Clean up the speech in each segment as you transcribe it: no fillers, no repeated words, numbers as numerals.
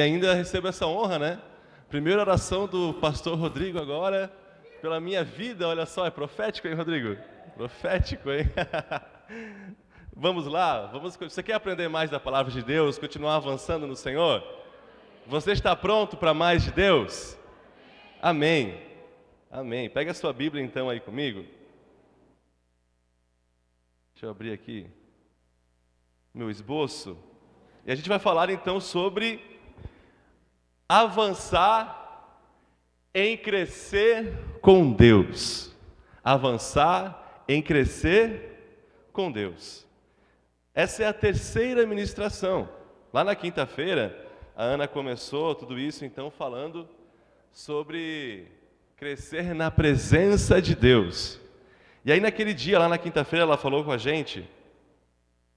E ainda recebo essa honra, né? Primeira oração do pastor Rodrigo agora, pela minha vida, olha só, é profético, hein, Rodrigo? Profético, hein? Vamos lá, você quer aprender mais da palavra de Deus, continuar avançando no Senhor? Você está pronto para mais de Deus? Amém. Amém. Pega a sua Bíblia então aí comigo. Deixa eu abrir aqui meu esboço. E a gente vai falar então sobre avançar em crescer com Deus. Avançar em crescer com Deus. Essa é a terceira ministração. Lá na quinta-feira, a Ana começou tudo isso então falando sobre crescer na presença de Deus. E aí naquele dia, lá na quinta-feira, ela falou com a gente.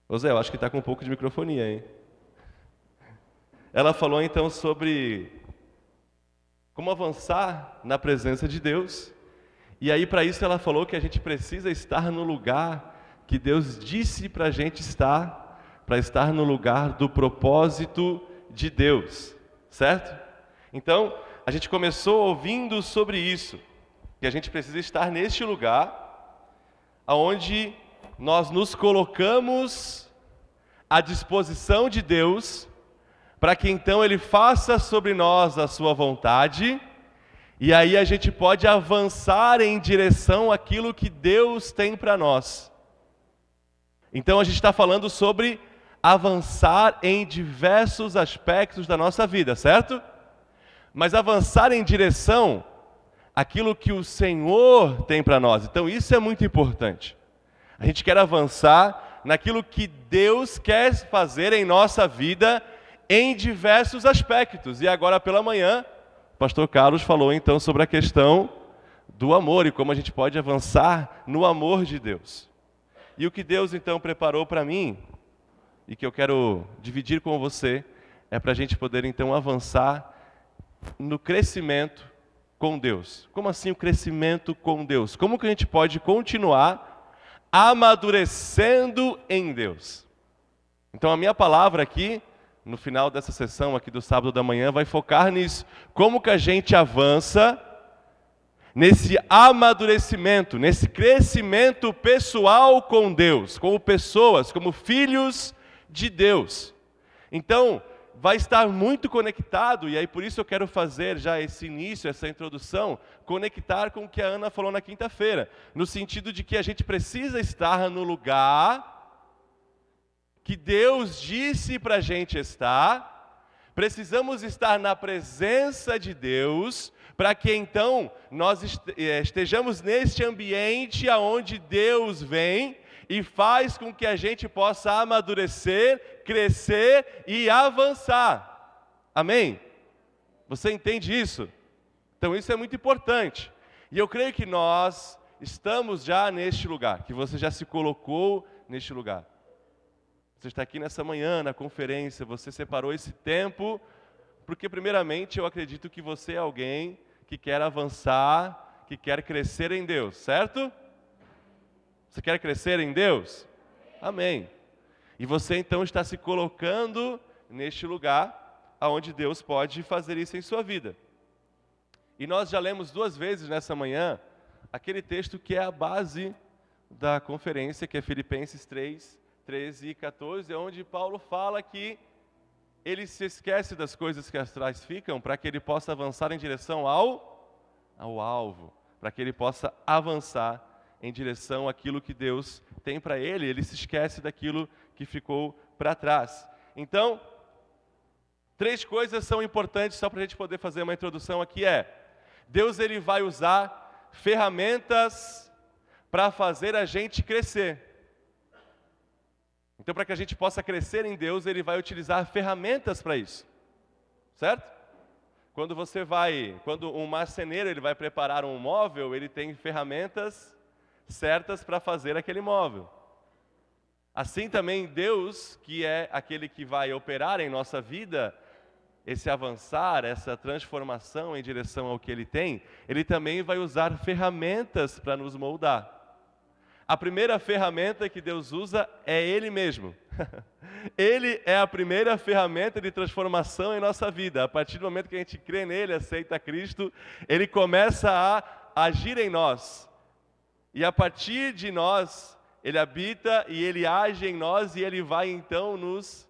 Ô Zé, eu acho que está com um pouco de microfonia, hein? Ela falou então sobre como avançar na presença de Deus. E aí para isso ela falou que a gente precisa estar no lugar que Deus disse para a gente estar, para estar no lugar do propósito de Deus, certo? Então, a gente começou ouvindo sobre isso, que a gente precisa estar neste lugar onde nós nos colocamos à disposição de Deus, para que então Ele faça sobre nós a sua vontade, e aí a gente pode avançar em direção àquilo que Deus tem para nós. Então a gente está falando sobre avançar em diversos aspectos da nossa vida, certo? Mas avançar em direção àquilo que o Senhor tem para nós. Então isso é muito importante. A gente quer avançar naquilo que Deus quer fazer em nossa vida em diversos aspectos. E agora pela manhã, o pastor Carlos falou então sobre a questão do amor e como a gente pode avançar no amor de Deus. E o que Deus então preparou para mim, e que eu quero dividir com você, é para a gente poder então avançar no crescimento com Deus. Como assim o crescimento com Deus? Como que a gente pode continuar amadurecendo em Deus? Então a minha palavra aqui, no final dessa sessão aqui do sábado da manhã, vai focar nisso. Como que a gente avança nesse amadurecimento, nesse crescimento pessoal com Deus, como pessoas, como filhos de Deus. Então, vai estar muito conectado, e aí por isso eu quero fazer já esse início, essa introdução, conectar com o que a Ana falou na quinta-feira, no sentido de que a gente precisa estar no lugar que Deus disse para a gente estar, precisamos estar na presença de Deus, para que então nós estejamos neste ambiente onde Deus vem e faz com que a gente possa amadurecer, crescer e avançar. Amém? Você entende isso? Então isso é muito importante. E eu creio que nós estamos já neste lugar, que você já se colocou neste lugar. Você está aqui nessa manhã, na conferência, você separou esse tempo, porque primeiramente eu acredito que você é alguém que quer avançar, que quer crescer em Deus, certo? Você quer crescer em Deus? Amém. E você então está se colocando neste lugar, onde Deus pode fazer isso em sua vida. E nós já lemos 2 vezes nessa manhã, aquele texto que é a base da conferência, que é Filipenses 3, 13 e 14, onde Paulo fala que ele se esquece das coisas que atrás ficam para que ele possa avançar em direção ao alvo, para que ele possa avançar em direção àquilo que Deus tem para ele. Ele se esquece daquilo que ficou para trás. Então, 3 coisas são importantes só para a gente poder fazer uma introdução aqui. Deus ele vai usar ferramentas para fazer a gente crescer. Então, para que a gente possa crescer em Deus, Ele vai utilizar ferramentas para isso, certo? Quando um marceneiro ele vai preparar um móvel, ele tem ferramentas certas para fazer aquele móvel. Assim também Deus, que é aquele que vai operar em nossa vida, esse avançar, essa transformação em direção ao que Ele tem, Ele também vai usar ferramentas para nos moldar. A primeira ferramenta que Deus usa é Ele mesmo. Ele é a primeira ferramenta de transformação em nossa vida. A partir do momento que a gente crê nele, aceita Cristo, ele começa a agir em nós. E a partir de nós, ele habita e ele age em nós e ele vai então nos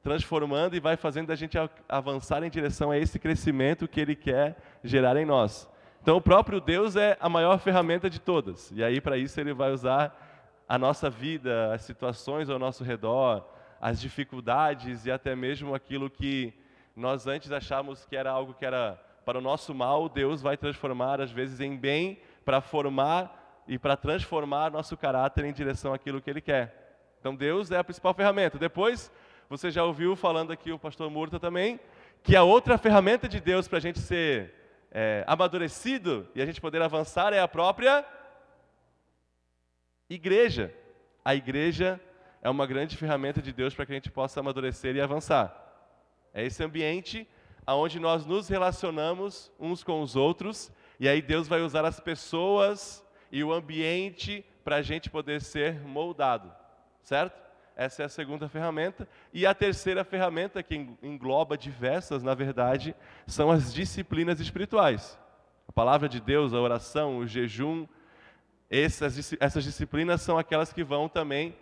transformando e vai fazendo a gente avançar em direção a esse crescimento que ele quer gerar em nós. Então o próprio Deus é a maior ferramenta de todas. E aí para isso ele vai usar a nossa vida, as situações ao nosso redor, as dificuldades e até mesmo aquilo que nós antes achávamos que era algo que era para o nosso mal, Deus vai transformar às vezes em bem para formar e para transformar nosso caráter em direção àquilo que Ele quer. Então Deus é a principal ferramenta. Depois, você já ouviu falando aqui o pastor Murta também, que a outra ferramenta de Deus para a gente ser amadurecido e a gente poder avançar é a própria igreja. A igreja é uma grande ferramenta de Deus para que a gente possa amadurecer e avançar. É esse ambiente onde nós nos relacionamos uns com os outros, e aí Deus vai usar as pessoas e o ambiente para a gente poder ser moldado, certo? Essa é a segunda ferramenta. E a terceira ferramenta, que engloba diversas, na verdade, são as disciplinas espirituais. A palavra de Deus, a oração, o jejum, essas disciplinas são aquelas que vão também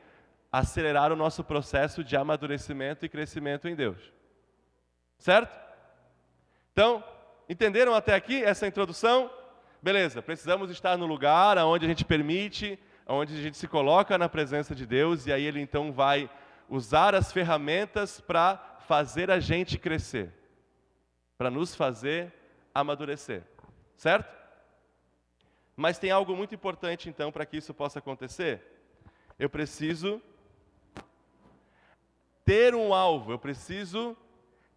acelerar o nosso processo de amadurecimento e crescimento em Deus. Certo? Então, entenderam até aqui essa introdução? Beleza, precisamos estar no lugar onde a gente permite, onde a gente se coloca na presença de Deus, e aí Ele então vai usar as ferramentas para fazer a gente crescer, para nos fazer amadurecer. Certo? Mas tem algo muito importante então para que isso possa acontecer. Eu preciso ter um alvo, eu preciso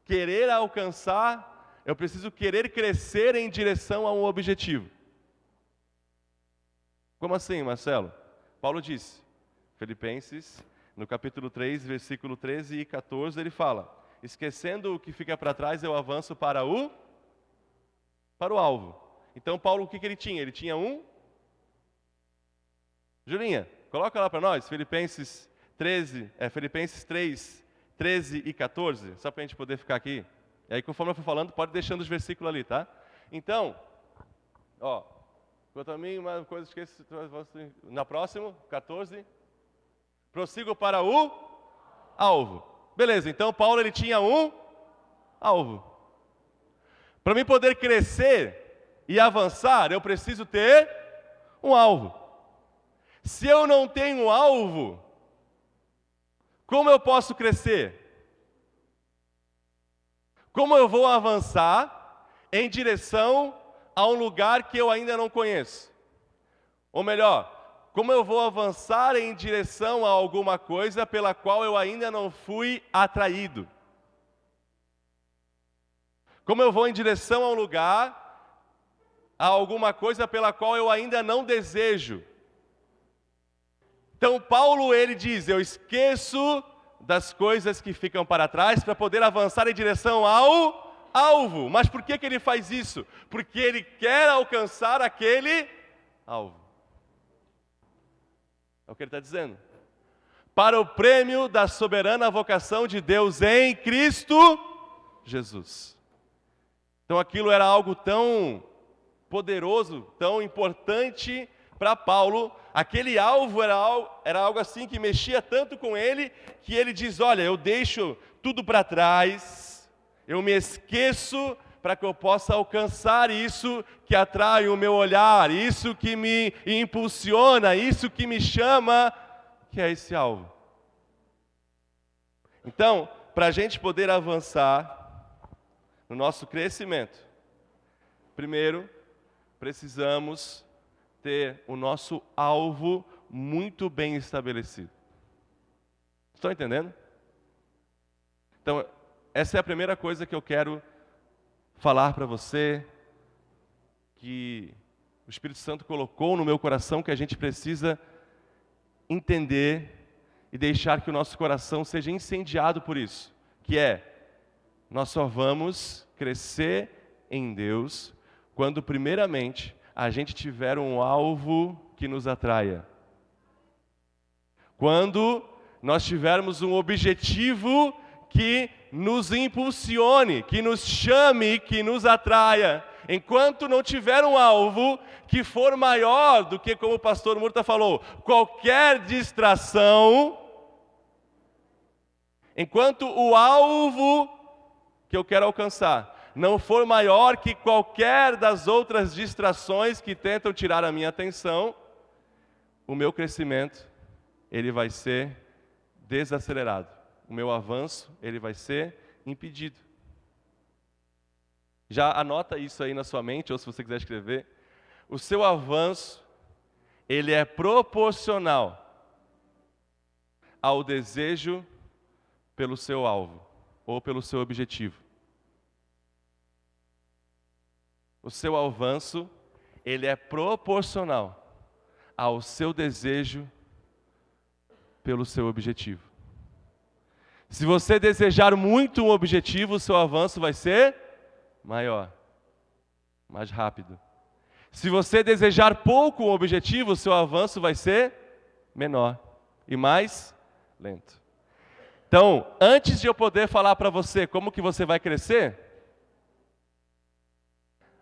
querer alcançar, eu preciso querer crescer em direção a um objetivo. Como assim, Marcelo? Paulo disse, Filipenses, no capítulo 3, versículo 13 e 14, ele fala: esquecendo o que fica para trás, eu avanço para o alvo. Então, Paulo, o que ele tinha? Ele tinha Julinha, coloca lá para nós, Filipenses 3, 13 e 14, só para a gente poder ficar aqui. E aí, conforme eu for falando, pode deixando os versículos ali, tá? Então, quanto a mim, uma coisa esqueci, na próxima, 14, prossigo para o alvo. Beleza, então Paulo ele tinha um alvo. Para mim poder crescer e avançar, eu preciso ter um alvo. Se eu não tenho alvo, como eu posso crescer? Como eu vou avançar em direção a um lugar que eu ainda não conheço? Ou melhor, como eu vou avançar em direção a alguma coisa pela qual eu ainda não fui atraído? Como eu vou em direção a um lugar, a alguma coisa pela qual eu ainda não desejo? Então Paulo ele diz, eu esqueço das coisas que ficam para trás para poder avançar em direção ao alvo. Mas por que ele faz isso? Porque ele quer alcançar aquele alvo. É o que ele está dizendo. Para o prêmio da soberana vocação de Deus em Cristo Jesus. Então aquilo era algo tão poderoso, tão importante para Paulo. Aquele alvo era algo assim que mexia tanto com ele, que ele diz, olha, eu deixo tudo para trás, eu me esqueço para que eu possa alcançar isso que atrai o meu olhar, isso que me impulsiona, isso que me chama, que é esse alvo. Então, para a gente poder avançar no nosso crescimento, primeiro, precisamos ter o nosso alvo muito bem estabelecido. Estão entendendo? Então, essa é a primeira coisa que eu quero falar para você, que o Espírito Santo colocou no meu coração, que a gente precisa entender e deixar que o nosso coração seja incendiado por isso, que é, nós só vamos crescer em Deus quando, primeiramente, a gente tiver um alvo que nos atraia. Quando nós tivermos um objetivo que nos impulsione, que nos chame, que nos atraia. Enquanto não tiver um alvo que for maior do que, como o pastor Murta falou, qualquer distração, enquanto o alvo que eu quero alcançar não for maior que qualquer das outras distrações que tentam tirar a minha atenção, o meu crescimento, ele vai ser desacelerado. O meu avanço, ele vai ser impedido. Já anota isso aí na sua mente, ou se você quiser escrever. O seu avanço, ele é proporcional ao desejo pelo seu alvo, ou pelo seu objetivo. O seu avanço, ele é proporcional ao seu desejo pelo seu objetivo. Se você desejar muito um objetivo, o seu avanço vai ser maior, mais rápido. Se você desejar pouco um objetivo, o seu avanço vai ser menor e mais lento. Então, antes de eu poder falar para você como que você vai crescer,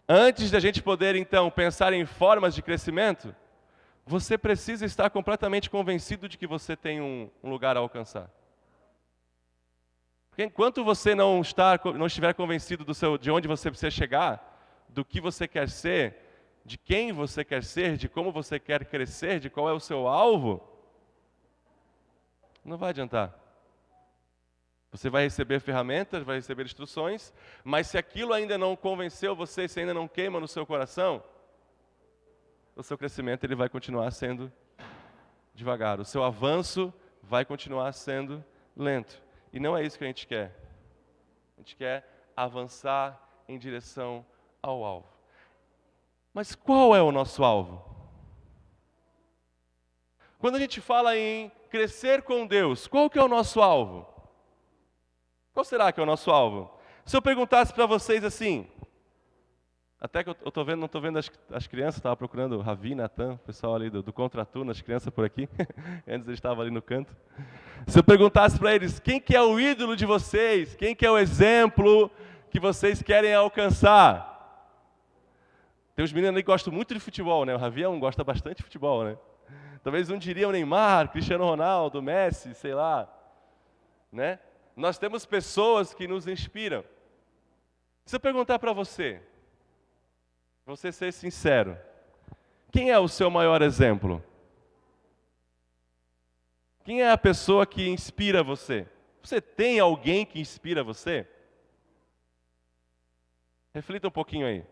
antes de a gente poder, então, pensar em formas de crescimento, você precisa estar completamente convencido de que você tem um lugar a alcançar. Porque enquanto você não estiver convencido de onde você precisa chegar, do que você quer ser, de quem você quer ser, de como você quer crescer, de qual é o seu alvo, não vai adiantar. Você vai receber ferramentas, vai receber instruções, mas se aquilo ainda não convenceu você, se ainda não queima no seu coração, o seu crescimento ele vai continuar sendo devagar. O seu avanço vai continuar sendo lento. E não é isso que a gente quer. A gente quer avançar em direção ao alvo. Mas qual é o nosso alvo? Quando a gente fala em crescer com Deus, qual que é o nosso alvo? Qual será que é o nosso alvo? Se eu perguntasse para vocês assim, até que eu não estou vendo as crianças, estava procurando o Ravi, Natan, o pessoal ali do contraturno, as crianças por aqui, antes eles estavam ali no canto. Se eu perguntasse para eles, quem que é o ídolo de vocês? Quem que é o exemplo que vocês querem alcançar? Tem uns meninos ali que gostam muito de futebol, né? O Ravi gosta bastante de futebol, né? Talvez um diria o Neymar, Cristiano Ronaldo, Messi, sei lá, né? Nós temos pessoas que nos inspiram. Se eu perguntar para você ser sincero, quem é o seu maior exemplo? Quem é a pessoa que inspira você? Você tem alguém que inspira você? Reflita um pouquinho aí.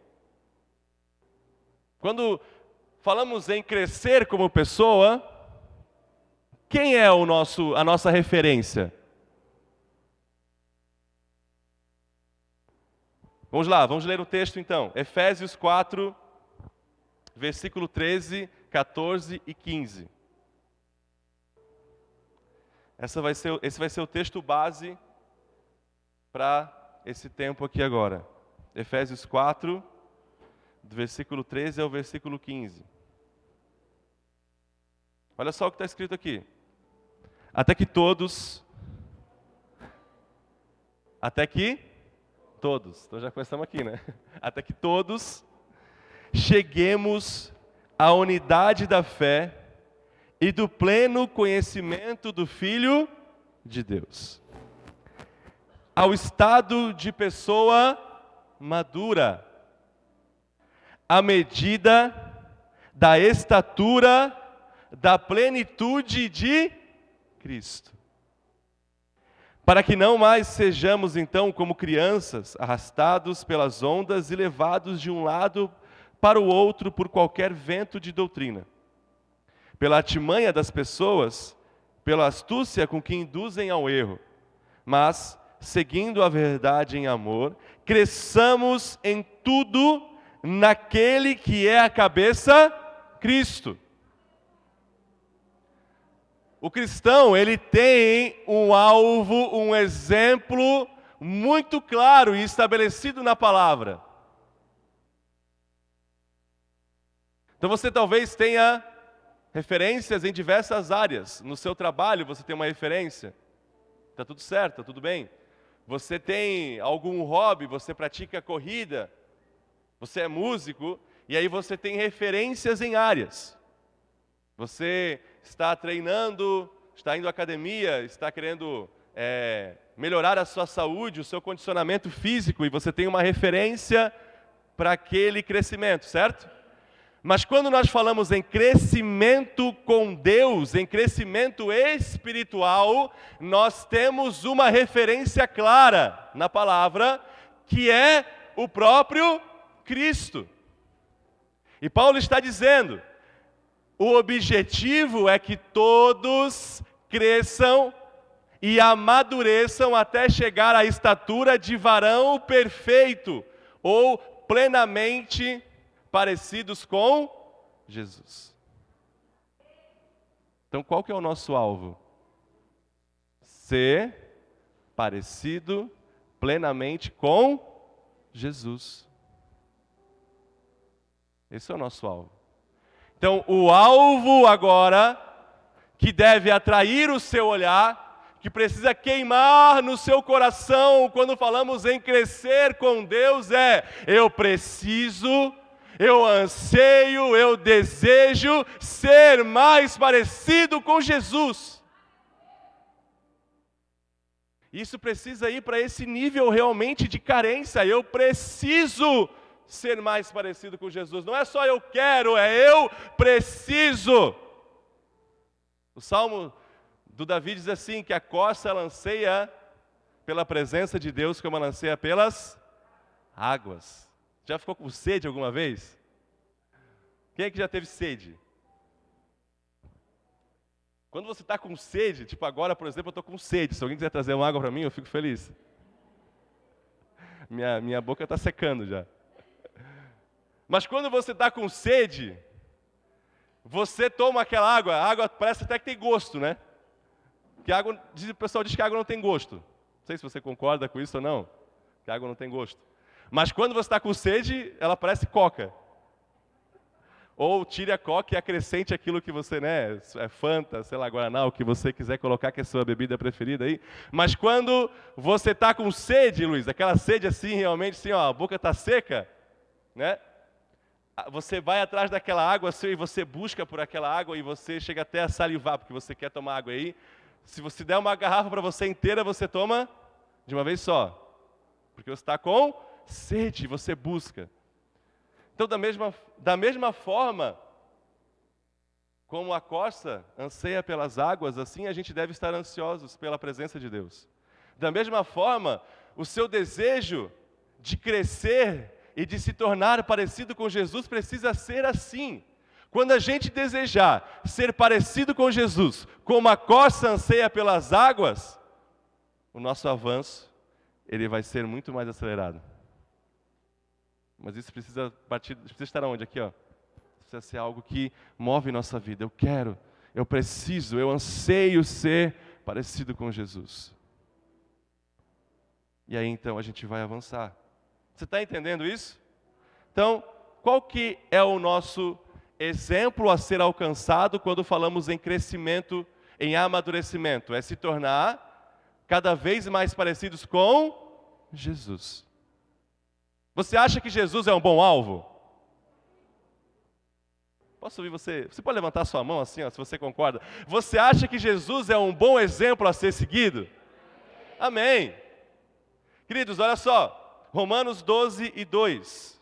Quando falamos em crescer como pessoa, quem é a nossa referência? Vamos lá, vamos ler o texto então. Efésios 4, versículo 13, 14 e 15. Esse vai ser o texto base para esse tempo aqui agora. Efésios 4, do versículo 13 ao versículo 15. Olha só o que está escrito aqui. Até que todos, então já começamos aqui, né? Até que todos cheguemos à unidade da fé e do pleno conhecimento do Filho de Deus, ao estado de pessoa madura, à medida da estatura da plenitude de Cristo. Para que não mais sejamos então como crianças, arrastados pelas ondas e levados de um lado para o outro por qualquer vento de doutrina, pela artimanha das pessoas, pela astúcia com que induzem ao erro, mas, seguindo a verdade em amor, cresçamos em tudo naquele que é a cabeça, Cristo. O cristão, ele tem um alvo, um exemplo muito claro e estabelecido na palavra. Então você talvez tenha referências em diversas áreas. No seu trabalho você tem uma referência. Está tudo certo, está tudo bem. Você tem algum hobby, você pratica corrida, você é músico, e aí você tem referências em áreas. Você está treinando, está indo à academia, está querendo melhorar a sua saúde, o seu condicionamento físico, e você tem uma referência para aquele crescimento, certo? Mas quando nós falamos em crescimento com Deus, em crescimento espiritual, nós temos uma referência clara na palavra, que é o próprio Cristo. E Paulo está dizendo, o objetivo é que todos cresçam e amadureçam até chegar à estatura de varão perfeito, ou plenamente parecidos com Jesus. Então, qual que é o nosso alvo? Ser parecido plenamente com Jesus. Esse é o nosso alvo. Então, o alvo agora, que deve atrair o seu olhar, que precisa queimar no seu coração quando falamos em crescer com Deus, eu anseio, eu desejo ser mais parecido com Jesus. Isso precisa ir para esse nível realmente de carência. Eu preciso ser mais parecido com Jesus. Não é só eu quero, é eu preciso. O Salmo do Davi diz assim, que a costa ela anseia pela presença de Deus como ela anseia pelas águas. Já ficou com sede alguma vez? Quem é que já teve sede? Quando você está com sede, tipo agora, por exemplo, eu estou com sede. Se alguém quiser trazer uma água para mim, eu fico feliz. Minha boca está secando já. Mas quando você está com sede, você toma aquela água, a água parece até que tem gosto, né? Que água, o pessoal diz que a água não tem gosto. Não sei se você concorda com isso ou não, que a água não tem gosto. Mas quando você está com sede, ela parece coca. Ou tire a coca e acrescente aquilo que você, é Fanta, sei lá, Guaraná, o que você quiser colocar, que é a sua bebida preferida aí. Mas quando você está com sede, Luiz, aquela sede assim, realmente assim, ó, a boca está seca, né? Você vai atrás daquela água assim, e você busca por aquela água e você chega até a salivar, porque você quer tomar água aí. Se você der uma garrafa para você inteira, você toma de uma vez só. Porque você está com sede, você busca. Então, da mesma forma, como a costa anseia pelas águas, assim a gente deve estar ansiosos pela presença de Deus. Da mesma forma, o seu desejo de crescer e de se tornar parecido com Jesus precisa ser assim. Quando a gente desejar ser parecido com Jesus, como a costa anseia pelas águas, o nosso avanço ele vai ser muito mais acelerado. Mas isso precisa estar onde? Aqui, ó. Precisa ser algo que move nossa vida. Eu quero, eu preciso, eu anseio ser parecido com Jesus. E aí então a gente vai avançar. Você está entendendo isso? Então, qual que é o nosso exemplo a ser alcançado quando falamos em crescimento, em amadurecimento? É se tornar cada vez mais parecidos com Jesus. Você acha que Jesus é um bom alvo? Posso ouvir você? Você pode levantar sua mão assim, ó, se você concorda. Você acha que Jesus é um bom exemplo a ser seguido? Amém. Queridos, olha só. Romanos 12 e 2.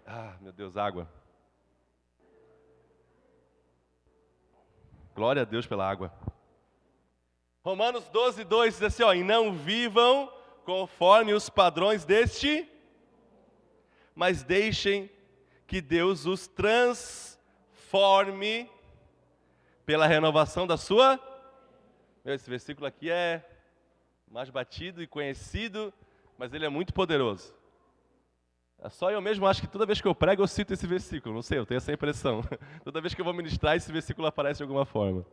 Ah, meu Deus, água. Glória a Deus pela água. Romanos 12, 2 diz assim, ó, e não vivam conforme os padrões deste, mas deixem que Deus os transforme pela renovação da sua... Esse versículo aqui é mais batido e conhecido, mas ele é muito poderoso. Só eu mesmo acho que toda vez que eu prego eu cito esse versículo, não sei, eu tenho essa impressão. Toda vez que eu vou ministrar, esse versículo aparece de alguma forma.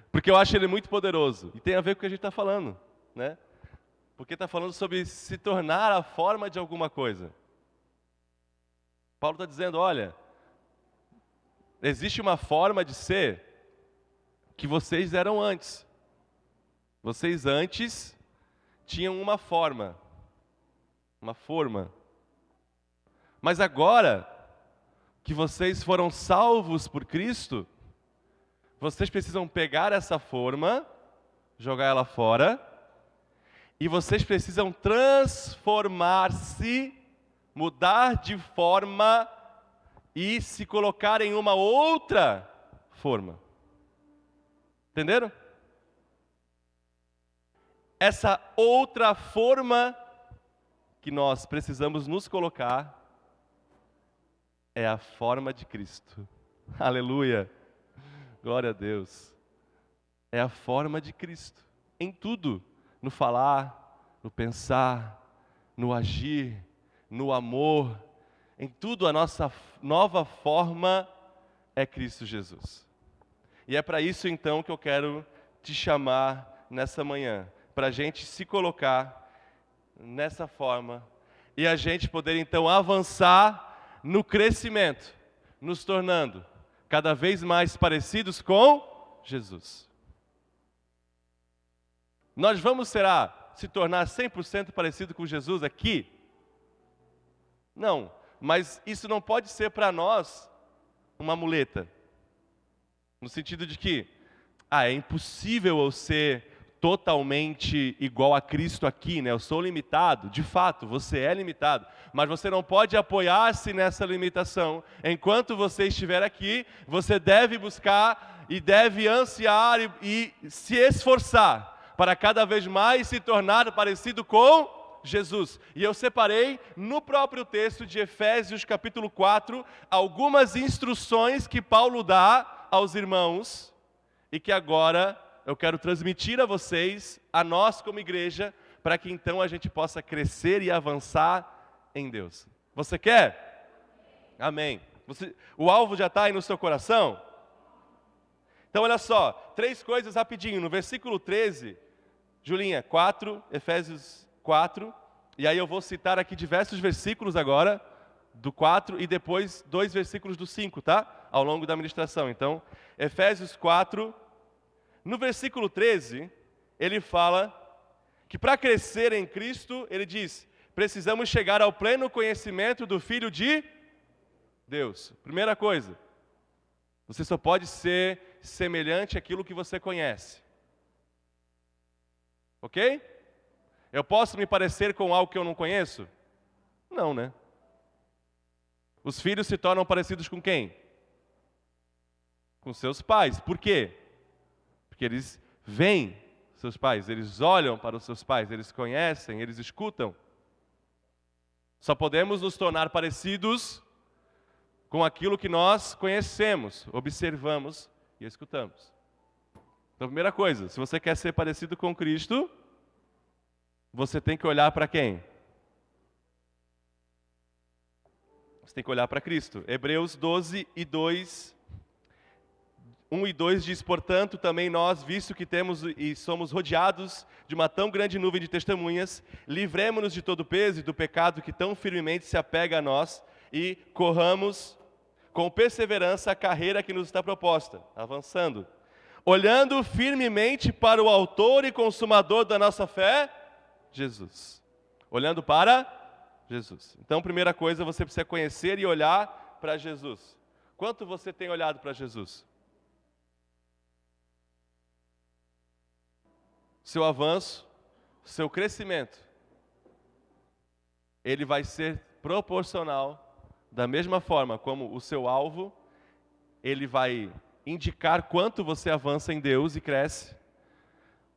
Porque eu acho ele muito poderoso. E tem a ver com o que a gente está falando, né? Porque está falando sobre se tornar a forma de alguma coisa. Paulo está dizendo, olha, existe uma forma de ser que vocês eram antes. Vocês antes tinham uma forma. Mas agora que vocês foram salvos por Cristo, vocês precisam pegar essa forma, jogar ela fora, e vocês precisam transformar-se, mudar de forma e se colocar em uma outra forma. Entenderam? Essa outra forma que nós precisamos nos colocar é a forma de Cristo. Aleluia! Glória a Deus. É a forma de Cristo. Em tudo. No falar, no pensar, no agir, no amor. Em tudo a nossa nova forma é Cristo Jesus. E é para isso então que eu quero te chamar nessa manhã. Para a gente se colocar nessa forma e a gente poder então avançar no crescimento, nos tornando cada vez mais parecidos com Jesus. Nós vamos, se tornar 100% parecido com Jesus aqui? Não, mas isso não pode ser para nós uma muleta. No sentido de que, é impossível eu ser totalmente igual a Cristo aqui, né? Eu sou limitado. De fato, você é limitado. Mas você não pode apoiar-se nessa limitação. Enquanto você estiver aqui, você deve buscar e deve ansiar e se esforçar para cada vez mais se tornar parecido com Jesus. E eu separei no próprio texto de Efésios capítulo 4, algumas instruções que Paulo dá aos irmãos e que agora eu quero transmitir a vocês, a nós como igreja, para que então a gente possa crescer e avançar em Deus. Você quer? Amém. O alvo já está aí no seu coração? Então olha só, 3 coisas rapidinho. No versículo 13, Julinha, 4, Efésios 4, e aí eu vou citar aqui diversos versículos agora, do 4 e depois 2 versículos do 5, tá? Ao longo da ministração. Então, Efésios 4, no versículo 13, ele fala que para crescer em Cristo, ele diz, precisamos chegar ao pleno conhecimento do Filho de Deus. Primeira coisa, você só pode ser semelhante àquilo que você conhece. Ok? Eu posso me parecer com algo que eu não conheço? Não, né? Os filhos se tornam parecidos com quem? Com seus pais. Por quê? Porque eles veem seus pais, eles olham para os seus pais, eles conhecem, eles escutam. Só podemos nos tornar parecidos com aquilo que nós conhecemos, observamos e escutamos. Então, primeira coisa, se você quer ser parecido com Cristo, você tem que olhar para quem? Você tem que olhar para Cristo. Hebreus 12 e 2, 1 e 2 diz, portanto, também nós, visto que temos e somos rodeados de uma tão grande nuvem de testemunhas, livremo-nos de todo o peso e do pecado que tão firmemente se apega a nós e corramos com perseverança a carreira que nos está proposta, avançando, olhando firmemente para o autor e consumador da nossa fé, Jesus. Olhando para Jesus. Então, primeira coisa, você precisa conhecer e olhar para Jesus. Quanto você tem olhado para Jesus? Seu avanço, seu crescimento, ele vai ser proporcional, da mesma forma como o seu alvo, ele vai indicar quanto você avança em Deus e cresce.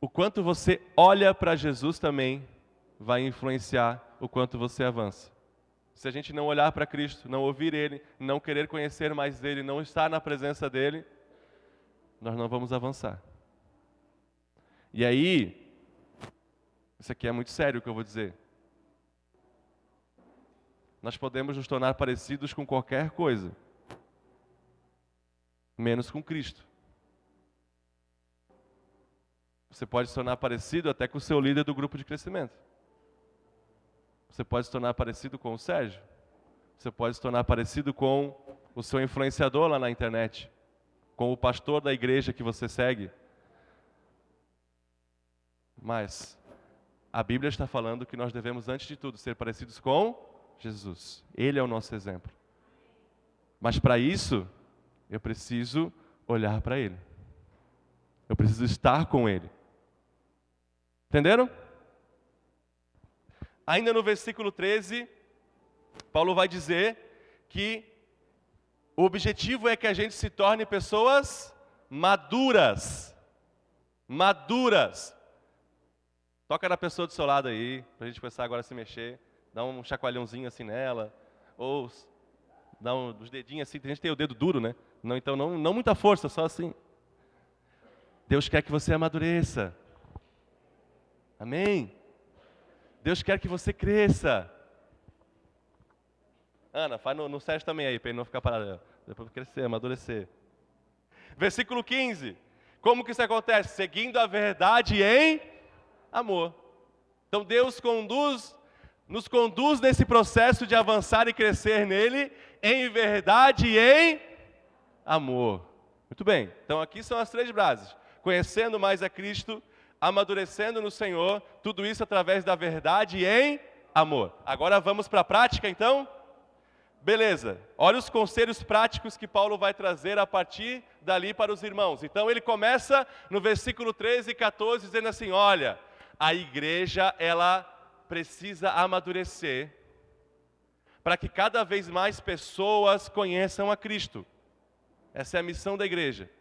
O quanto você olha para Jesus também vai influenciar o quanto você avança. Se a gente não olhar para Cristo, não ouvir Ele, não querer conhecer mais dEle, não estar na presença dEle, nós não vamos avançar. E aí, isso aqui é muito sério o que eu vou dizer. Nós podemos nos tornar parecidos com qualquer coisa, menos com Cristo. Você pode se tornar parecido até com o seu líder do grupo de crescimento. Você pode se tornar parecido com o Sérgio. Você pode se tornar parecido com o seu influenciador lá na internet, com o pastor da igreja que você segue. Mas a Bíblia está falando que nós devemos, antes de tudo, ser parecidos com Jesus. Ele é o nosso exemplo. Mas para isso, eu preciso olhar para Ele. Eu preciso estar com Ele. Entenderam? Ainda no versículo 13, Paulo vai dizer que o objetivo é que a gente se torne pessoas maduras. Maduras. Toca na pessoa do seu lado aí, pra gente começar agora a se mexer. Dá um chacoalhãozinho assim nela. Ou dá uns dedinhos assim. A gente tem o dedo duro, né? Então não muita força, só assim. Deus quer que você amadureça. Amém? Deus quer que você cresça. Ana, faz no Sérgio também aí, para ele não ficar parado. Depois crescer, amadurecer. Versículo 15. Como que isso acontece? Seguindo a verdade em amor. Então Deus nos conduz nesse processo de avançar e crescer nele em verdade e em amor. Muito bem. Então aqui são as 3 bases. Conhecendo mais a Cristo, amadurecendo no Senhor, tudo isso através da verdade e em amor. Agora vamos para a prática, então? Beleza. Olha os conselhos práticos que Paulo vai trazer a partir dali para os irmãos. Então ele começa no versículo 13 e 14 dizendo assim, olha, a igreja, ela precisa amadurecer para que cada vez mais pessoas conheçam a Cristo. Essa é a missão da igreja.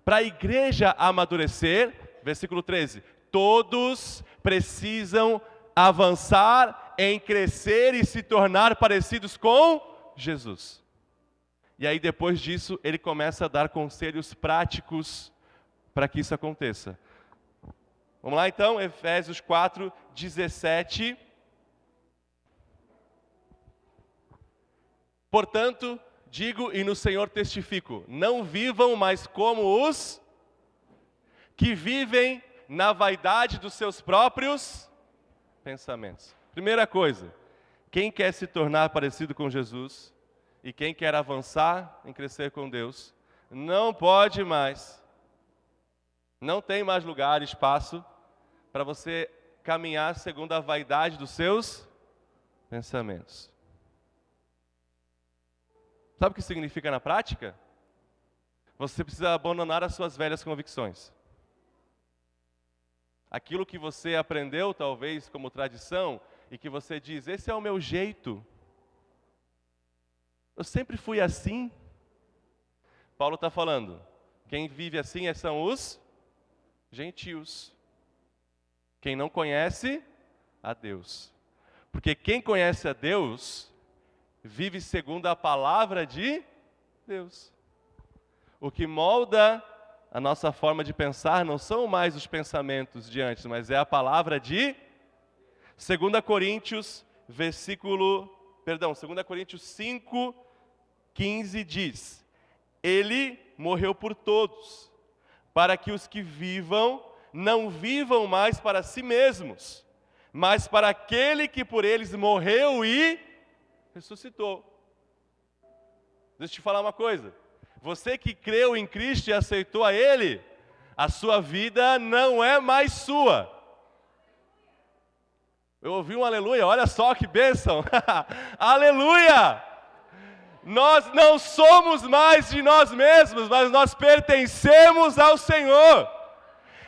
Para a igreja amadurecer, versículo 13, todos precisam avançar em crescer e se tornar parecidos com Jesus. E aí depois disso, ele começa a dar conselhos práticos para que isso aconteça. Vamos lá então, Efésios 4, 17. Portanto, digo e no Senhor testifico, não vivam mais como os que vivem na vaidade dos seus próprios pensamentos. Primeira coisa, quem quer se tornar parecido com Jesus e quem quer avançar em crescer com Deus, não pode mais, não tem mais lugar, espaço para você caminhar segundo a vaidade dos seus pensamentos. Sabe o que significa na prática? Você precisa abandonar as suas velhas convicções. Aquilo que você aprendeu, talvez, como tradição, e que você diz, esse é o meu jeito. Eu sempre fui assim. Paulo está falando, quem vive assim são os gentios. Quem não conhece a Deus. Porque quem conhece a Deus, vive segundo a palavra de Deus. O que molda a nossa forma de pensar não são mais os pensamentos de antes, mas é a palavra de 2 Coríntios 5, 15 diz, Ele morreu por todos, para que os que vivam, não vivam mais para si mesmos, mas para aquele que por eles morreu e ressuscitou. Deixa eu te falar uma coisa. Você que creu em Cristo e aceitou a Ele, a sua vida não é mais sua. Eu ouvi um aleluia, olha só que bênção. Aleluia! Nós não somos mais de nós mesmos, mas nós pertencemos ao Senhor.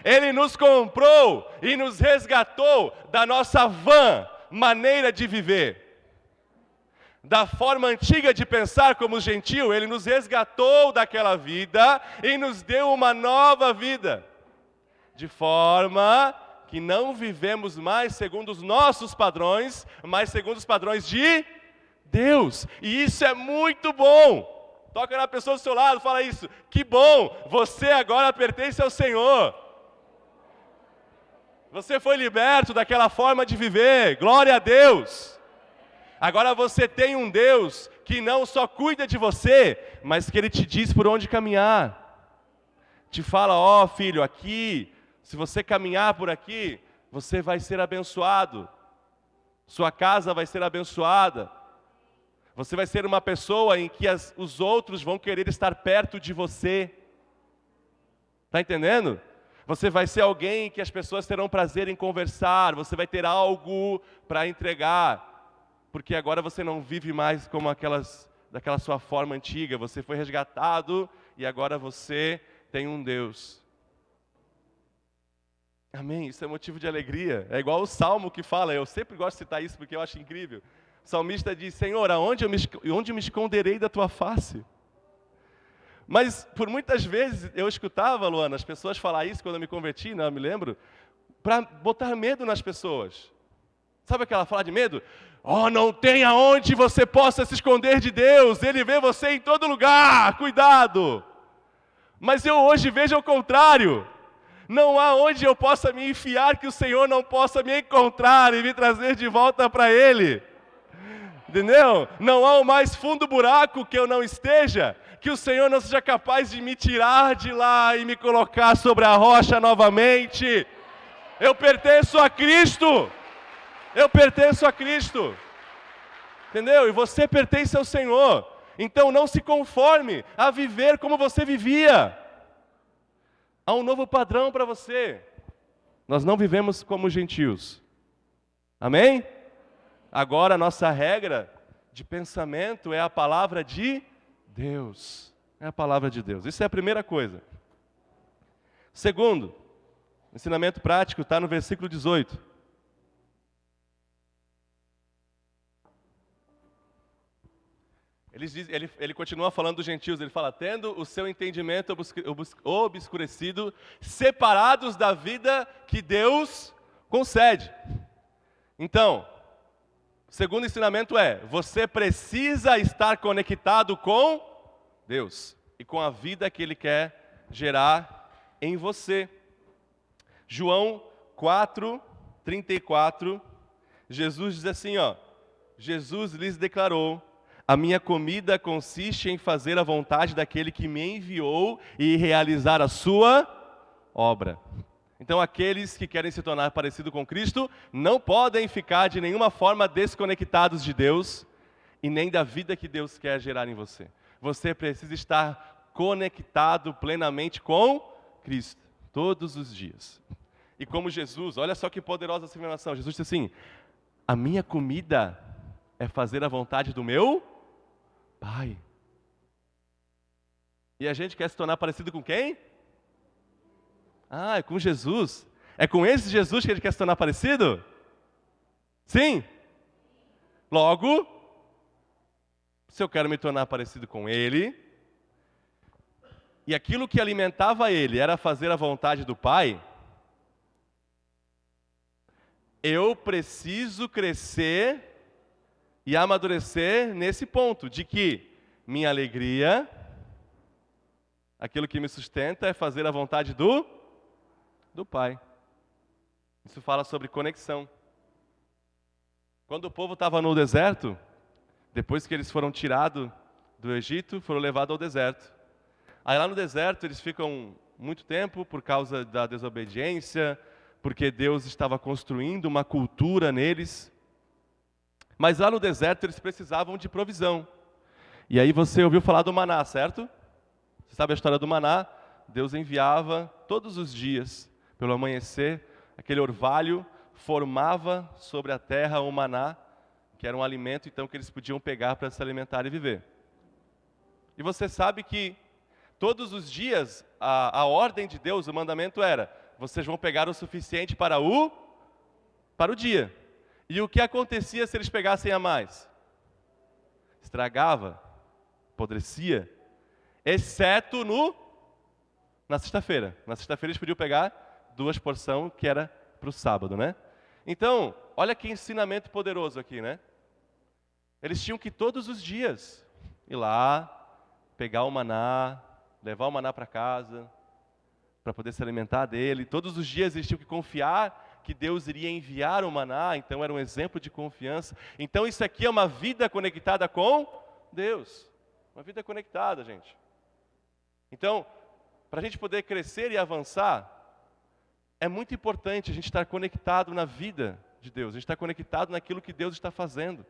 Ele nos comprou e nos resgatou da nossa vã maneira de viver. Da forma antiga de pensar como gentil, Ele nos resgatou daquela vida e nos deu uma nova vida. De forma que não vivemos mais segundo os nossos padrões, mas segundo os padrões de Deus. E isso é muito bom. Toca na pessoa do seu lado, fala isso. Que bom, você agora pertence ao Senhor. Você foi liberto daquela forma de viver. Glória a Deus. Agora você tem um Deus que não só cuida de você, mas que Ele te diz por onde caminhar. Te fala, ó filho, aqui, se você caminhar por aqui, você vai ser abençoado. Sua casa vai ser abençoada. Você vai ser uma pessoa em que os outros vão querer estar perto de você. Está entendendo? Você vai ser alguém que as pessoas terão prazer em conversar, você vai ter algo para entregar, porque agora você não vive mais como daquela sua forma antiga, você foi resgatado e agora você tem um Deus. Amém? Isso é motivo de alegria. É igual o Salmo que fala, eu sempre gosto de citar isso porque eu acho incrível. O salmista diz, Senhor, onde me esconderei da tua face? Mas por muitas vezes eu escutava, Luana, as pessoas falar isso quando eu me converti, não me lembro, para botar medo nas pessoas. Sabe aquela fala de medo? Oh, não tem aonde você possa se esconder de Deus, Ele vê você em todo lugar, cuidado. Mas eu hoje vejo o contrário. Não há onde eu possa me enfiar que o Senhor não possa me encontrar e me trazer de volta para Ele. Entendeu? Não há o mais fundo buraco que eu não esteja, que o Senhor não seja capaz de me tirar de lá e me colocar sobre a rocha novamente. Eu pertenço a Cristo. Eu pertenço a Cristo. Entendeu? E você pertence ao Senhor. Então não se conforme a viver como você vivia. Há um novo padrão para você. Nós não vivemos como gentios. Amém? Agora a nossa regra de pensamento é a palavra de Deus. É a palavra de Deus. Isso é a primeira coisa. Segundo, ensinamento prático está no versículo 18. Ele continua falando dos gentios, ele fala, tendo o seu entendimento obscurecido, separados da vida que Deus concede. Então, o segundo ensinamento é, você precisa estar conectado com Deus e com a vida que Ele quer gerar em você. João 4:34, Jesus diz assim, Jesus lhes declarou, a minha comida consiste em fazer a vontade daquele que me enviou e realizar a sua obra. Então, aqueles que querem se tornar parecido com Cristo não podem ficar de nenhuma forma desconectados de Deus e nem da vida que Deus quer gerar em você. Você precisa estar conectado plenamente com Cristo, todos os dias. E como Jesus, olha só que poderosa essa afirmação, Jesus disse assim, a minha comida é fazer a vontade do meu Pai. E a gente quer se tornar parecido com quem? É com Jesus. É com esse Jesus que a gente quer se tornar parecido? Sim. Logo, se eu quero me tornar parecido com Ele, e aquilo que alimentava Ele era fazer a vontade do Pai, eu preciso crescer e amadurecer nesse ponto, de que minha alegria, aquilo que me sustenta é fazer a vontade do Pai. Isso fala sobre conexão. Quando o povo estava no deserto, depois que eles foram tirados do Egito, foram levados ao deserto. Aí lá no deserto eles ficam muito tempo por causa da desobediência, porque Deus estava construindo uma cultura neles. Mas lá no deserto eles precisavam de provisão. E aí você ouviu falar do maná, certo? Você sabe a história do maná? Deus enviava todos os dias, pelo amanhecer, aquele orvalho formava sobre a terra o maná, que era um alimento então que eles podiam pegar para se alimentar e viver. E você sabe que todos os dias a ordem de Deus, o mandamento era, vocês vão pegar o suficiente para o dia. E o que acontecia se eles pegassem a mais? Estragava, apodrecia, exceto na sexta-feira. Na sexta-feira eles podiam pegar 2 porções, que era para o sábado, né? Então, olha que ensinamento poderoso aqui, né? Eles tinham que todos os dias ir lá, pegar o maná, levar o maná para casa, para poder se alimentar dele. Todos os dias eles tinham que confiar que Deus iria enviar o maná, então era um exemplo de confiança. Então isso aqui é uma vida conectada com Deus. Uma vida conectada, gente. Então, para a gente poder crescer e avançar, é muito importante a gente estar conectado na vida de Deus, a gente estar conectado naquilo que Deus está fazendo.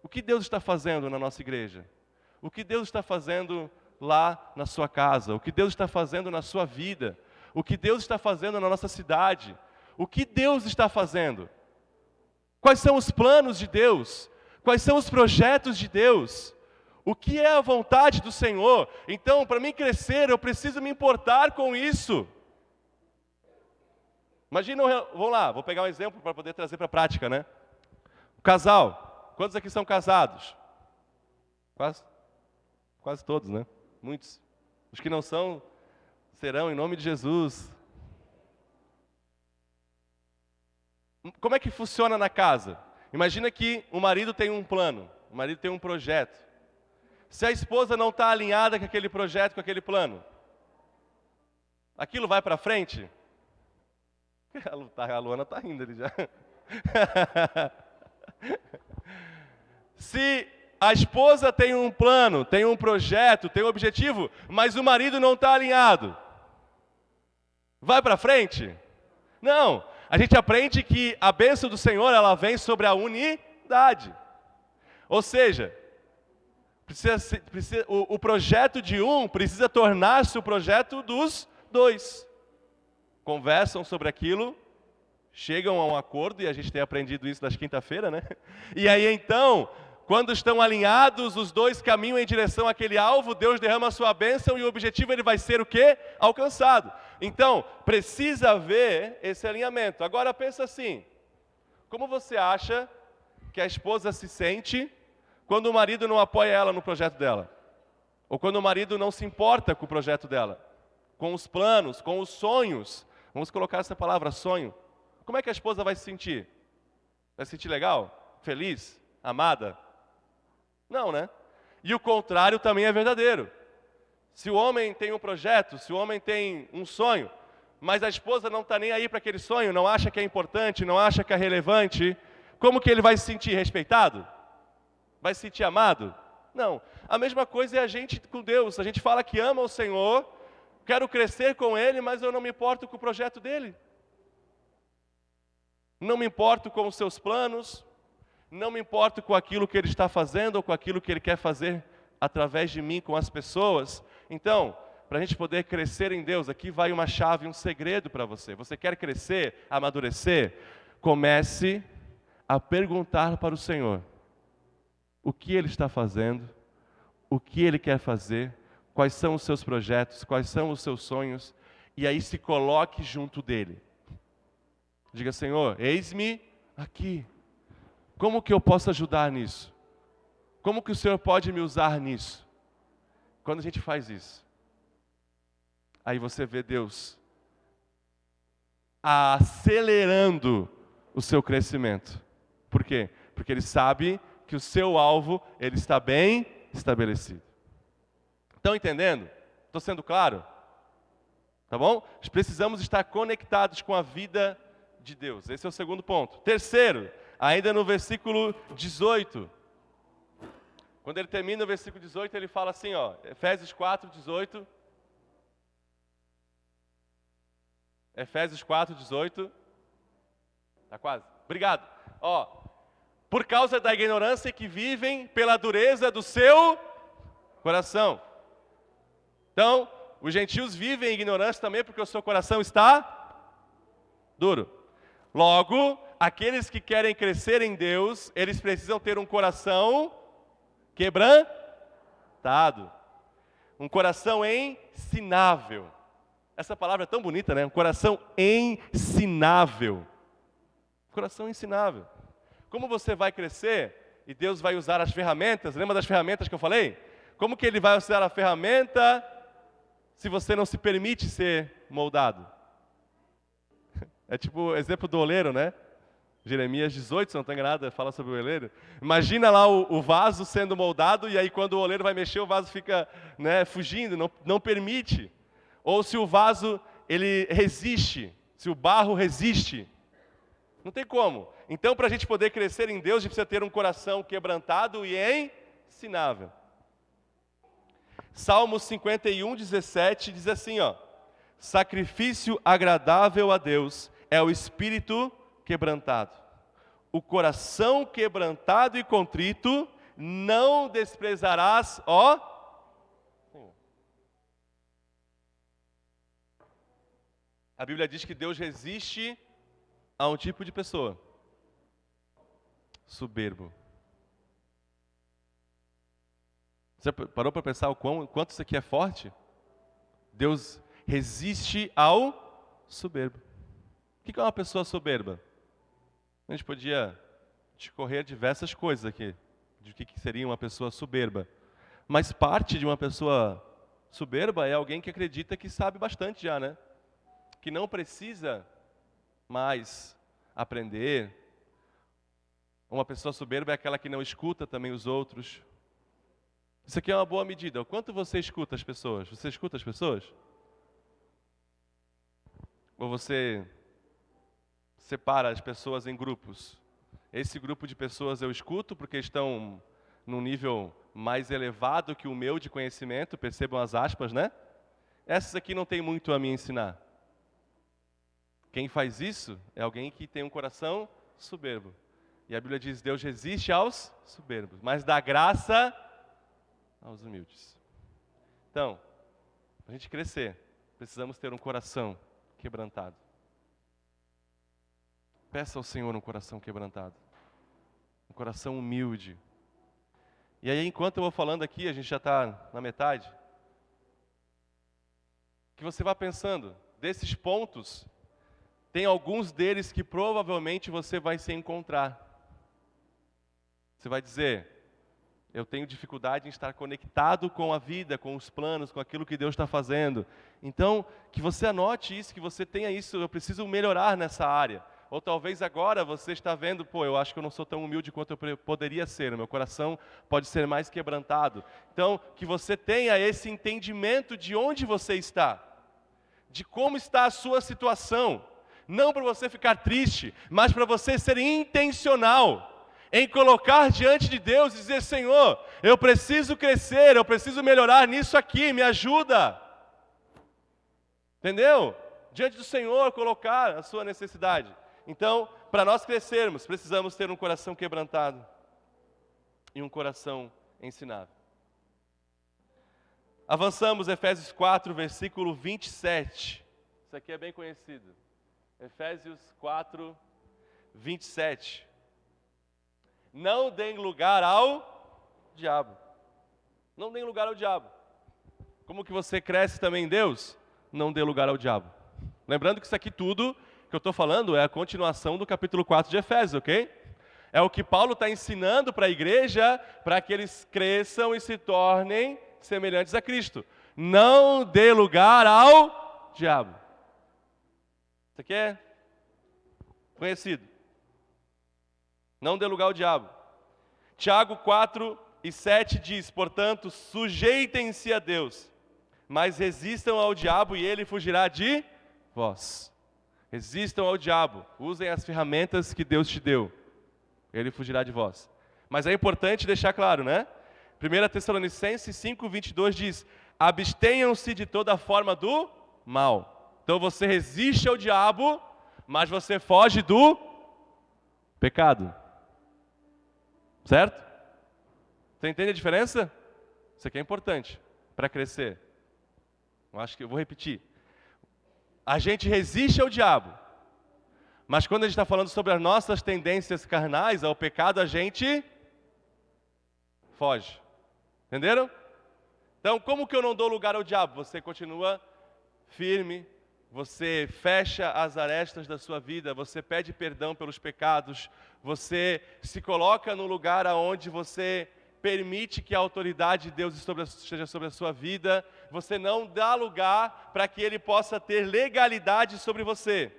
O que Deus está fazendo na nossa igreja? O que Deus está fazendo lá na sua casa? O que Deus está fazendo na sua vida? O que Deus está fazendo na nossa cidade? O que Deus está fazendo? Quais são os planos de Deus? Quais são os projetos de Deus? O que é a vontade do Senhor? Então, para mim crescer, eu preciso me importar com isso. Imagina, vamos lá, vou pegar um exemplo para poder trazer para a prática, né? O casal. Quantos aqui são casados? Quase todos, né? Muitos. Os que não são, serão em nome de Jesus. Como é que funciona na casa? Imagina que o marido tem um plano, o marido tem um projeto. Se a esposa não está alinhada com aquele projeto, com aquele plano, aquilo vai para frente? A Luana está rindo ali já. Se a esposa tem um plano, tem um projeto, tem um objetivo, mas o marido não está alinhado, vai para frente? Não. A gente aprende que a bênção do Senhor, ela vem sobre a unidade. Ou seja, o projeto de um precisa tornar-se o projeto dos dois. Conversam sobre aquilo, chegam a um acordo, e a gente tem aprendido isso nas quinta-feira, né? E aí então, quando estão alinhados, os dois caminham em direção àquele alvo, Deus derrama a sua bênção e o objetivo ele vai ser o quê? Alcançado. Então, precisa haver esse alinhamento. Agora pensa assim, como você acha que a esposa se sente quando o marido não apoia ela no projeto dela? Ou quando o marido não se importa com o projeto dela? Com os planos, com os sonhos? Vamos colocar essa palavra, sonho. Como é que a esposa vai se sentir? Vai se sentir legal? Feliz? Amada? Não, né? E o contrário também é verdadeiro. Se o homem tem um projeto, se o homem tem um sonho, mas a esposa não está nem aí para aquele sonho, não acha que é importante, não acha que é relevante, como que ele vai se sentir respeitado? Vai se sentir amado? Não. A mesma coisa é a gente com Deus. A gente fala que ama o Senhor, quero crescer com Ele, mas eu não me importo com o projeto dEle. Não me importo com os seus planos, não me importo com aquilo que Ele está fazendo ou com aquilo que Ele quer fazer através de mim com as pessoas. Então, para a gente poder crescer em Deus, aqui vai uma chave, um segredo para você. Você quer crescer, amadurecer? Comece a perguntar para o Senhor o que Ele está fazendo, o que Ele quer fazer, quais são os seus projetos, quais são os seus sonhos, e aí se coloque junto dEle. Diga, Senhor, eis-me aqui. Como que eu posso ajudar nisso? Como que o Senhor pode me usar nisso? Quando a gente faz isso, aí você vê Deus acelerando o seu crescimento. Por quê? Porque Ele sabe que o seu alvo, ele está bem estabelecido. Estão entendendo? Estou sendo claro? Tá bom? Precisamos estar conectados com a vida de Deus. Esse é o segundo ponto. Terceiro, ainda no versículo 18. Quando ele termina o versículo 18, ele fala assim, ó, Efésios 4, 18. Efésios 4, 18. Tá quase? Obrigado. Ó, por causa da ignorância que vivem pela dureza do seu coração. Então, os gentios vivem em ignorância também porque o seu coração está duro. Logo, aqueles que querem crescer em Deus, eles precisam ter um coração quebrantado. Um coração ensinável. Essa palavra é tão bonita, né? Um coração ensinável. Coração ensinável. Como você vai crescer e Deus vai usar as ferramentas? Lembra das ferramentas que eu falei? Como que Ele vai usar a ferramenta se você não se permite ser moldado? É tipo o exemplo do oleiro, né? Jeremias 18, se não estou enganado, fala sobre o oleiro. Imagina lá o vaso sendo moldado e aí quando o oleiro vai mexer, o vaso fica, né, fugindo, não permite. Ou se o vaso ele resiste, se o barro resiste. Não tem como. Então, para a gente poder crescer em Deus, a gente precisa ter um coração quebrantado e ensinável. Salmos 51, 17 diz assim, ó: sacrifício agradável a Deus é o espírito quebrantado. o coração quebrantado e contrito, não desprezarás, ó Senhor. A Bíblia diz que Deus resiste a um tipo de pessoa: soberbo. Você parou para pensar o quanto isso aqui é forte? Deus resiste ao soberbo. O que é uma pessoa soberba? A gente podia discorrer diversas coisas aqui, de o que seria uma pessoa soberba. Mas parte de uma pessoa soberba é alguém que acredita que sabe bastante já, né? Que não precisa mais aprender. Uma pessoa soberba é aquela que não escuta também os outros. Isso aqui é uma boa medida. O quanto você escuta as pessoas? Você escuta as pessoas? Ou você separa as pessoas em grupos? Esse grupo de pessoas eu escuto porque estão num nível mais elevado que o meu de conhecimento, percebam as aspas, né? Essas aqui não tem muito a me ensinar. Quem faz isso é alguém que tem um coração soberbo. E a Bíblia diz: Deus resiste aos soberbos, mas dá graça aos humildes. Então, para a gente crescer, precisamos ter um coração quebrantado. Peça ao Senhor um coração quebrantado, um coração humilde. E aí, enquanto eu vou falando aqui, a gente já está na metade, que você vá pensando, desses pontos, tem alguns deles que provavelmente você vai se encontrar. Você vai dizer: eu tenho dificuldade em estar conectado com a vida, com os planos, com aquilo que Deus está fazendo. Então, que você anote isso, que você tenha isso, eu preciso melhorar nessa área. Ou talvez agora você está vendo: pô, eu acho que eu não sou tão humilde quanto eu poderia ser, o meu coração pode ser mais quebrantado. Então, que você tenha esse entendimento de onde você está, de como está a sua situação. Não para você ficar triste, mas para você ser intencional em colocar diante de Deus e dizer: Senhor, eu preciso crescer, eu preciso melhorar nisso aqui, me ajuda. Entendeu? Diante do Senhor, colocar a sua necessidade. Então, para nós crescermos, precisamos ter um coração quebrantado e um coração ensinável. Avançamos, Efésios 4, versículo 27. Isso aqui é bem conhecido. Efésios 4, 27. Não deem lugar ao diabo. Não deem lugar ao diabo. Como que você cresce também em Deus? Não dê lugar ao diabo. Lembrando que isso aqui tudo que eu estou falando é a continuação do capítulo 4 de Efésios, ok? É o que Paulo está ensinando para a igreja, para que eles cresçam e se tornem semelhantes a Cristo. Não dê lugar ao diabo. Isso aqui é conhecido. Não dê lugar ao diabo. Tiago 4 e 7 diz: portanto, sujeitem-se a Deus, mas resistam ao diabo e ele fugirá de vós. Resistam ao diabo, usem as ferramentas que Deus te deu, ele fugirá de vós. Mas é importante deixar claro, né? 1 Tessalonicenses 5:22 diz: abstenham-se de toda forma do mal. Então você resiste ao diabo, mas você foge do pecado. Certo? Você entende a diferença? Isso aqui é importante para crescer. Eu acho que eu vou repetir. A gente resiste ao diabo, mas quando a gente está falando sobre as nossas tendências carnais, ao pecado, a gente foge. Entenderam? Então, como que eu não dou lugar ao diabo? Você continua firme, você fecha as arestas da sua vida, você pede perdão pelos pecados, você se coloca no lugar aonde você permite que a autoridade de Deus esteja sobre a sua vida, você não dá lugar para que Ele possa ter legalidade sobre você.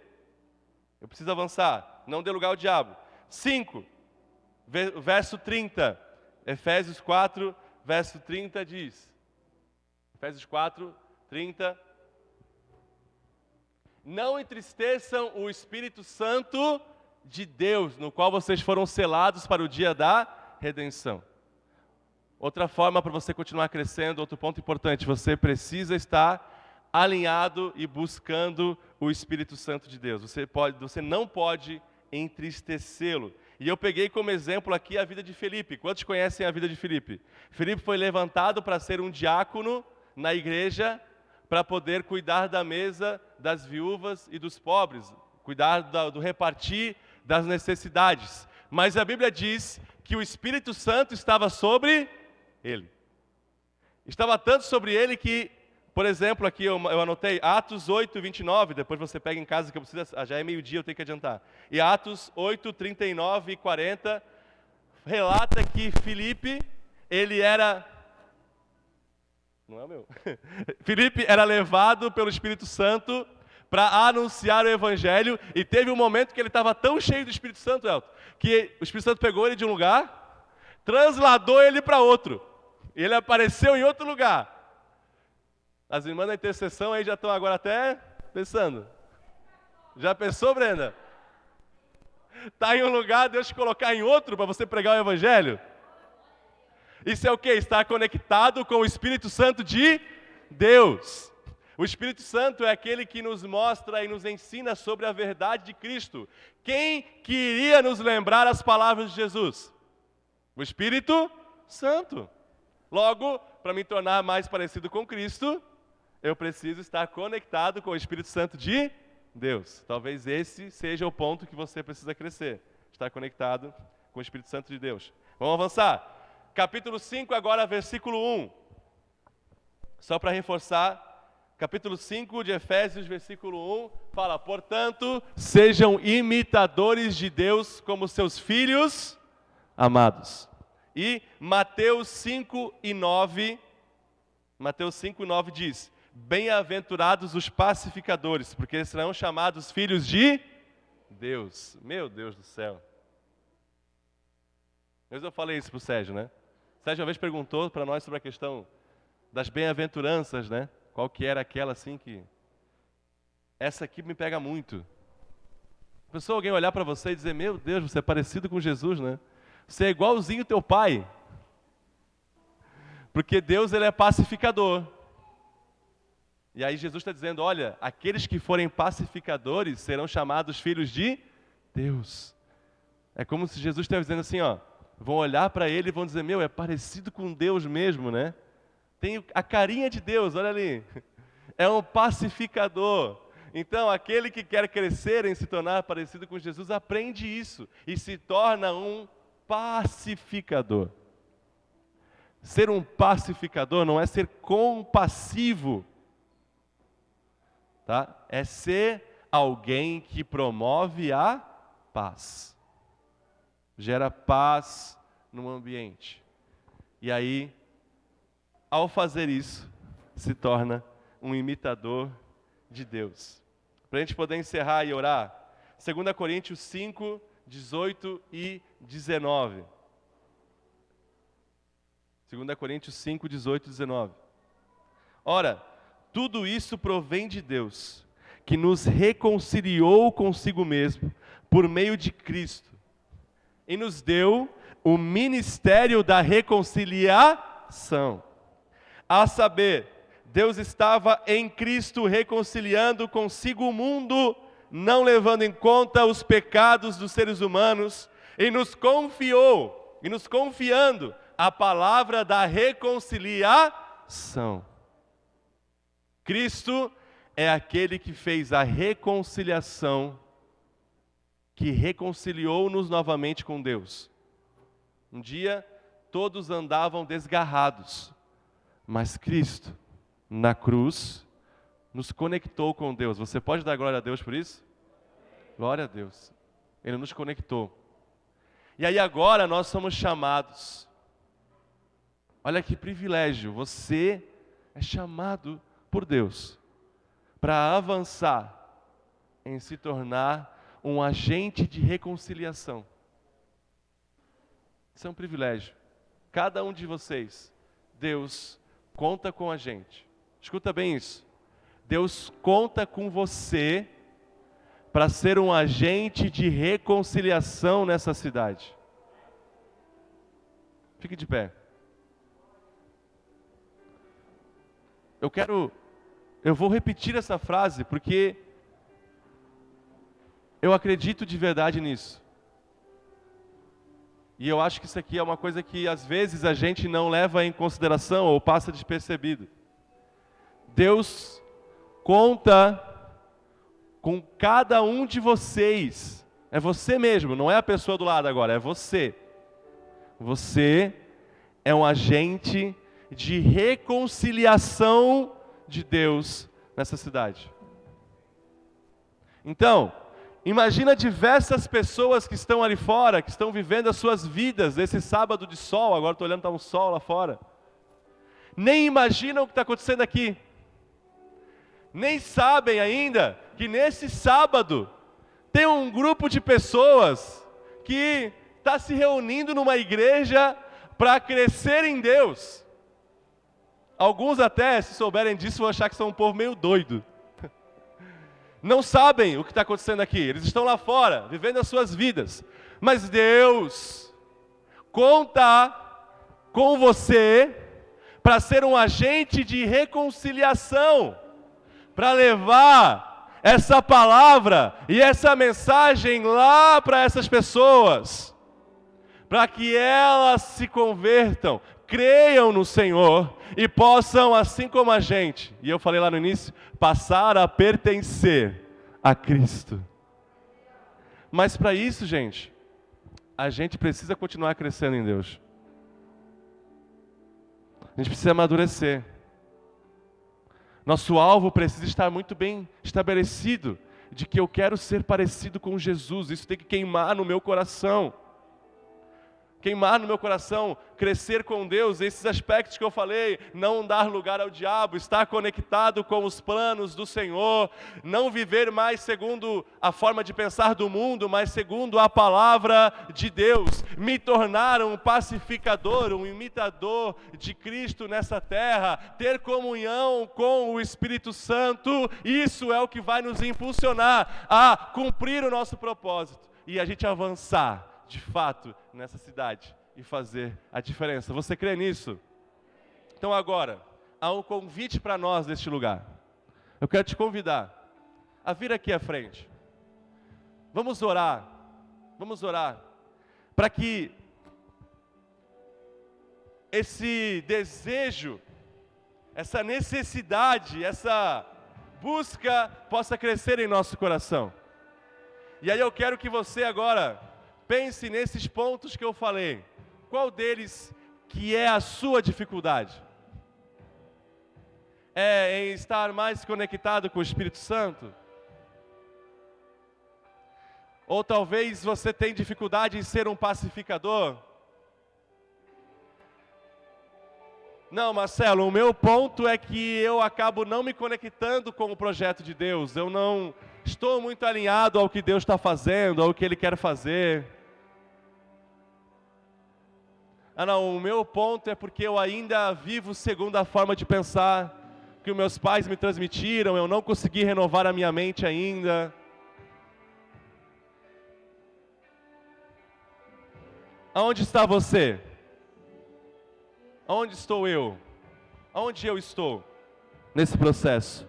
Eu preciso avançar, não dê lugar ao diabo. 5, verso 30, Efésios 4, verso 30 diz, Efésios 4, 30, não entristeçam o Espírito Santo de Deus, no qual vocês foram selados para o dia da redenção. Outra forma para você continuar crescendo, outro ponto importante, você precisa estar alinhado e buscando o Espírito Santo de Deus. Você não pode entristecê-lo. E eu peguei como exemplo aqui a vida de Filipe. Quantos conhecem a vida de Filipe? Filipe foi levantado para ser um diácono na igreja, para poder cuidar da mesa das viúvas e dos pobres, cuidar do repartir das necessidades. Mas a Bíblia diz que o Espírito Santo estava sobre ele. Estava tanto sobre ele que, por exemplo, aqui eu anotei Atos 8, 29, depois você pega em casa que eu preciso, já é meio-dia, eu tenho que adiantar. E Atos 8, 39 e 40, relata que Filipe, ele era... Não é o meu. Filipe era levado pelo Espírito Santo para anunciar o Evangelho, e teve um momento que ele estava tão cheio do Espírito Santo, Elton, que o Espírito Santo pegou ele de um lugar, transladou ele para outro, e ele apareceu em outro lugar. As irmãs da intercessão aí já estão agora até pensando. Já pensou, Brenda? Está em um lugar, Deus te colocar em outro para você pregar o Evangelho? Isso é o quê? Estar conectado com o Espírito Santo de Deus. O Espírito Santo é aquele que nos mostra e nos ensina sobre a verdade de Cristo. Quem queria nos lembrar as palavras de Jesus? O Espírito Santo. Logo, para me tornar mais parecido com Cristo, eu preciso estar conectado com o Espírito Santo de Deus. Talvez esse seja o ponto que você precisa crescer. Estar conectado com o Espírito Santo de Deus. Vamos avançar. Capítulo 5, agora versículo 1. Só para reforçar, capítulo 5 de Efésios, versículo 1, fala: portanto, sejam imitadores de Deus como seus filhos amados. E Mateus 5 e 9 diz: bem-aventurados os pacificadores, porque eles serão chamados filhos de Deus. Meu Deus do céu. Eu falei isso para o Sérgio, né? O Sérgio uma vez perguntou para nós sobre a questão das bem-aventuranças, né? Qual que era aquela assim que... Essa aqui me pega muito. Pensou alguém olhar para você e dizer: meu Deus, você é parecido com Jesus, né? Você é igualzinho teu pai. Porque Deus, ele é pacificador. E aí Jesus está dizendo: olha, aqueles que forem pacificadores serão chamados filhos de Deus. É como se Jesus estivesse dizendo assim, ó, vão olhar para ele e vão dizer: meu, é parecido com Deus mesmo, né? Tem a carinha de Deus, olha ali. É um pacificador. Então, aquele que quer crescer em se tornar parecido com Jesus, aprende isso e se torna um pacificador. Ser um pacificador não é ser compassivo, tá? É ser alguém que promove a paz. Gera paz no ambiente. E aí, ao fazer isso, se torna um imitador de Deus. Para a gente poder encerrar e orar, 2 Coríntios 5, 18 e 19. 2 Coríntios 5, 18 e 19. Ora, tudo isso provém de Deus, que nos reconciliou consigo mesmo por meio de Cristo e nos deu o ministério da reconciliação. A saber, Deus estava em Cristo reconciliando consigo o mundo, não levando em conta os pecados dos seres humanos, e nos confiou, e nos confiando a palavra da reconciliação. Cristo é aquele que fez a reconciliação, que reconciliou-nos novamente com Deus. Um dia, todos andavam desgarrados, mas Cristo, na cruz, nos conectou com Deus. Você pode dar glória a Deus por isso? Glória a Deus. Ele nos conectou. E aí agora nós somos chamados. Olha que privilégio, você é chamado por Deus para avançar em se tornar um agente de reconciliação. Isso é um privilégio. Cada um de vocês, Deus conta com a gente. Escuta bem isso. Deus conta com você para ser um agente de reconciliação nessa cidade. Fique de pé. Eu vou repetir essa frase porque eu acredito de verdade nisso. E eu acho que isso aqui é uma coisa que às vezes a gente não leva em consideração ou passa despercebido. Deus conta com cada um de vocês. É você mesmo, não é a pessoa do lado agora, é você. Você é um agente de reconciliação de Deus nessa cidade. Então, imagina diversas pessoas que estão ali fora, que estão vivendo as suas vidas nesse sábado de sol. Agora estou olhando, está um sol lá fora. Nem imaginam o que está acontecendo aqui. Nem sabem ainda que nesse sábado tem um grupo de pessoas que está se reunindo numa igreja para crescer em Deus. Alguns até, se souberem disso, vão achar que são um povo meio doido. Não sabem o que está acontecendo aqui. Eles estão lá fora, vivendo as suas vidas. Mas Deus conta com você para ser um agente de reconciliação, para levar essa palavra e essa mensagem lá para essas pessoas, para que elas se convertam, creiam no Senhor e possam, assim como a gente, e eu falei lá no início, passar a pertencer a Cristo. Mas para isso, gente, a gente precisa continuar crescendo em Deus. A gente precisa amadurecer. Nosso alvo precisa estar muito bem estabelecido, de que eu quero ser parecido com Jesus. Isso tem que queimar no meu coração. Queimar no meu coração, crescer com Deus, esses aspectos que eu falei, não dar lugar ao diabo, estar conectado com os planos do Senhor, não viver mais segundo a forma de pensar do mundo, mas segundo a palavra de Deus, me tornar um pacificador, um imitador de Cristo nessa terra, ter comunhão com o Espírito Santo, isso é o que vai nos impulsionar a cumprir o nosso propósito e a gente avançar de fato nessa cidade e fazer a diferença. Você crê nisso? Então agora, há um convite para nós neste lugar. Eu quero te convidar a vir aqui à frente. Vamos orar para que esse desejo, essa necessidade, essa busca possa crescer em nosso coração. E aí eu quero que você agora pense nesses pontos que eu falei. Qual deles que é a sua dificuldade? É em estar mais conectado com o Espírito Santo? Ou talvez você tenha dificuldade em ser um pacificador? Não, Marcelo, o meu ponto é que eu acabo não me conectando com o projeto de Deus. Eu não estou muito alinhado ao que Deus está fazendo, ao que Ele quer fazer. Ah não, o meu ponto é porque eu ainda vivo segundo a forma de pensar que os meus pais me transmitiram, eu não consegui renovar a minha mente ainda. Aonde está você? Aonde estou eu? Aonde eu estou nesse processo?